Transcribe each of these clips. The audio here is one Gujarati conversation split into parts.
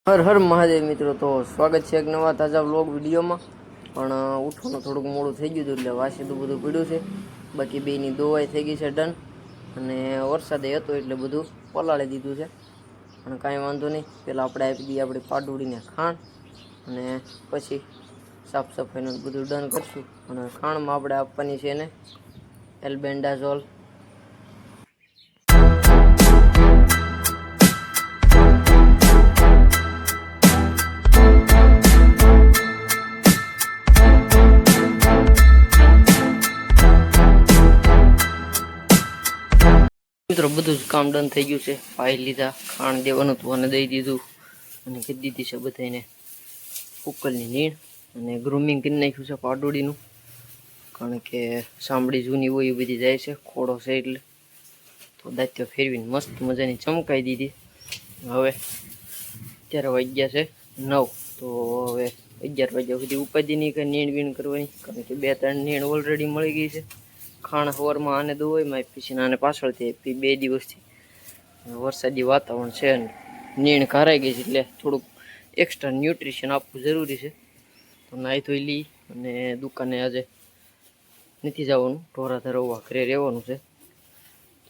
હર હર મહાદેવ મિત્રો, તો સ્વાગત છે એક નવા તાજા વ્લોગ વિડીયોમાં. પણ ઉઠવાનું થોડુંક મોડું થઈ ગયું હતું એટલે વાસી તો બધું પીડ્યું છે. બાકી બેની દોવાઈ થઈ ગઈ છે ડન, અને વરસાદે હતો એટલે બધું પલાળી દીધું છે. પણ કાંઈ વાંધો નહીં, પહેલાં આપણે આપી દઈએ આપણી પાડોળીને ખાણ, અને પછી સાફ સફાઈનું બધું ડન કરશું. અને ખાણમાં આપણે આપવાની છે એને એલ્બેન્ડાઝોલ. મિત્રો બધું જ કામ ડન થઈ ગયું છે. પાઈ લીધા, ખાણ દેવાનું હતું અને દઈ દીધું, અને કહી દીધી છે બધાને ઉકલની નીણ, અને ગ્રૂમિંગ કરી નાખ્યું છે પાડોળીનું, કારણ કે સાંભળી જૂની હોય એ બધી જાય છે, ખોડો છે એટલે. તો દાંતીઓ ફેરવીને મસ્ત મજાની ચમકાઈ દીધી. હવે અત્યારે વાગ્યા છે 9, તો હવે 11 વાગ્યા સુધી ઉપાધિ નહીં કંઈ નીણ વીણ કરવાની, કારણ કે 2-3 નીણ ઓલરેડી મળી ગઈ છે. ખાણ સવારમાં આને દોવાઈમાં આપી, આને પાછળથી આપી. 2 દિવસથી વરસાદી વાતાવરણ છે, નીણ ઘરાઈ ગઈ છે, એટલે થોડુંક એક્સ્ટ્રા ન્યુટ્રિશન આપવું જરૂરી છે. તો નાહી ધોઈ લઈ અને દુકાને આજે નથી જવાનું, ઢોરા ધરવવા ઘરે રહેવાનું છે.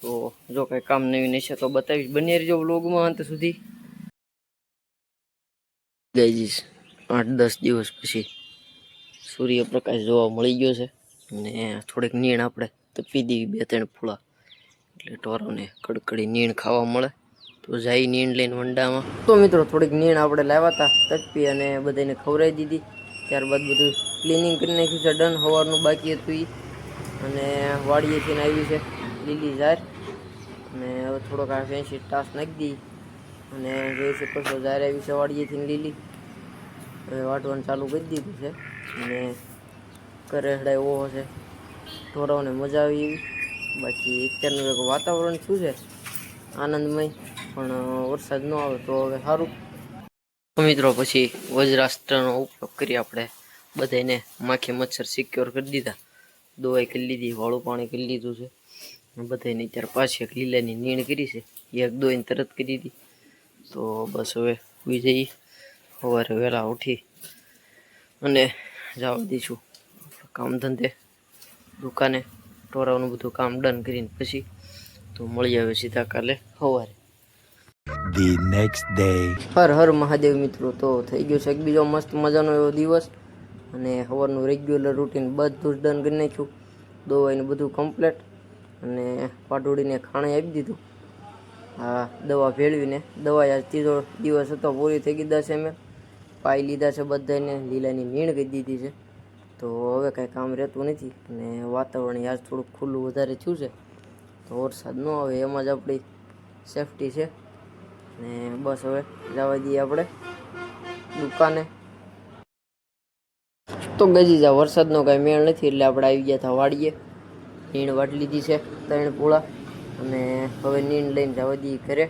તો જો કાંઈ કામ નવીન હશે તો બતાવીશ, બની રહેજો વ્લોગમાં અંત સુધી. ગાઈઝ 8-10 દિવસ પછી સૂર્યપ્રકાશ જોવા મળી ગયો છે, અને થોડીક નીણ આપણે તપી દેવી, 2-3 ફૂલા, એટલે ઢોરોને કડકડી નીણ ખાવા મળે. તો જાય નીણ લઈને વંડામાં. તો મિત્રો થોડીક નીણ આપણે લાવ્યા હતા તપી, અને બધાને ખવડાવી દીધી. ત્યારબાદ બધું ક્લિનિંગ કરી નાખ્યું છે ડન. સવારનું બાકી હતું એ, અને વાડીએથી આવી છે લીલી ઝાર, અને હવે થોડોક આ ફેન્સી ટાસ નાખી દઈ, અને જોઈ શકો છો ઝાર આવી છે વાડીએથી લીલી. હવે વાટવાનું ચાલુ કરી દીધું છે, અને ઘરે હડાય એવો હશે, ઢોરાઓને મજા આવી એવી. બાકી અત્યારનું એક વાતાવરણ શું છે આનંદમય, પણ વરસાદ ન આવે તો હવે સારું. મિત્રો પછી વજ્રાસ્ત્રનો ઉપયોગ કરી આપણે બધાને માખી મચ્છર સિક્યોર કરી દીધા. દવાઈ કરી લીધી, વાળું પાણી કરી લીધું છે. બધાને અત્યારે પાછી એક લીલાની નીણ કરી છે, એક દોઈને તરત કરી દીધી. તો બસ હવે સુઈ જઈએ, સવારે વહેલા ઉઠી અને જવા દઈશું કામ ધંધે, દુકાને. ઢોરાઓનું બધું કામ ડન કરીને પછી તો મળી આવે સીધા કાલે સવારે. The next day. Har Har Mahadev મિત્રો, તો થઈ ગયો છે એક બીજો મસ્ત મજાનો એવો દિવસ, અને સવારનું રેગ્યુલર રૂટીન બધું જ ડન કરી નાખ્યું. દવાઈનું બધું કમ્પ્લેટ, અને પાડોળીને ખાણે આપી દીધું. હા, દવા ભેળવીને. દવા આજ 3જો દિવસ હતો, પૂરી થઈ ગઈ. 10 ml પાઈ લીધા છે બધાને, લીલાની નીણ કહી દીધી છે. તો હવે કાંઈ કામ રહેતું નથી, અને વાતાવરણ આજ થોડુંક ખુલ્લું વધારે થયું છે, તો વરસાદ ન આવે એમાં જ આપણી સેફટી છે. ને બસ હવે જવા દઈએ આપણે દુકાને. તો ગજી જા વરસાદનો કાંઈ મેળ નથી, એટલે આપણે આવી ગયા હતા વાડીએ. નીણ વાટી લીધી છે 3 પૂળા, અને હવે નીણ લઈને જવા દઈએ ઘરે.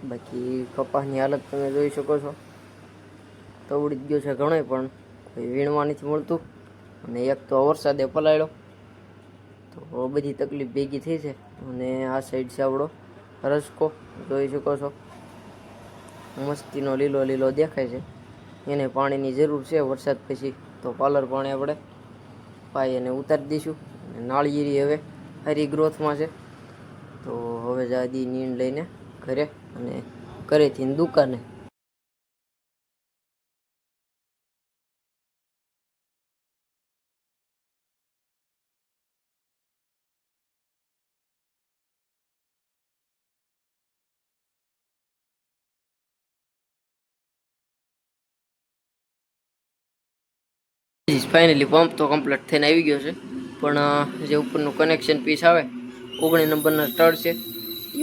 બાકી કપાસની હાલત તમે જોઈ શકો છો, તવડી જ ગયો છે ઘણો, પણ કોઈ વીણવા નથી મળતું. અને એક તો વરસાદે પલાળ્યો, તો બધી તકલીફ ભેગી થઈ છે. અને આ સાઈડ છે આપણો રસકો, જોઈ શકો છો, મસ્તીનો લીલો લીલો દેખાય છે. એને પાણીની જરૂર છે વરસાદ પછી, તો પાલર પાણી આપણે પાઈ અને ઉતારી દઈશું. નાળિયેરી હવે સારી ગ્રોથમાં છે, તો હવે જવા દઈએ નીણ લઈને ઘરે, અને ઘરેથી દુકાને. ફાઇનલી પંપ તો કમ્પ્લીટ થઈને આવી ગયો છે, પણ જે ઉપરનું કનેક્શન પીસ આવે 19 નંબરના સ્ટડ છે,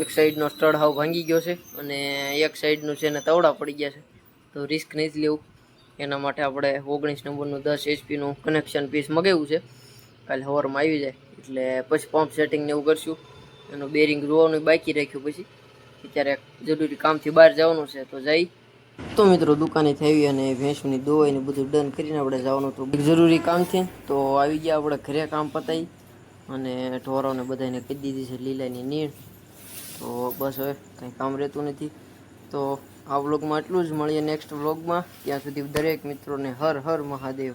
એક સાઈડનો સ્ટડ હાવ ભાંગી ગયો છે, અને એક સાઈડનું છે ને તવડા પડી ગયા છે. તો રિસ્ક નથી લેવું, એના માટે આપણે 19 નંબરનું 10 HP કનેક્શન પીસ મગાવ્યું છે. કાલે સવારમાં આવી જાય એટલે પછી પંપ સેટિંગને એવું કરશું. એનું બેરિંગ જોવાનું બાકી રાખ્યું, પછી અત્યારે જરૂરી કામથી બહાર જવાનું છે તો જઈ. તો મિત્રો દુકાનેથી આવી અને ભેંસની દવાઈને બધું ડન કરીને આપણે જવાનું હતું જરૂરી કામથી. તો આવી ગયા આપણે ઘરે, કામ પતાવી, અને ઢોરોને બધાને કહી દીધી છે લીલાની નીણ. તો બસ હવે કાંઈ કામ રહેતું નથી, તો આ વ્લોગમાં એટલું જ. મળીએ નેક્સ્ટ વ્લોગમાં. ત્યાં સુધી દરેક મિત્રોને હર હર મહાદેવ.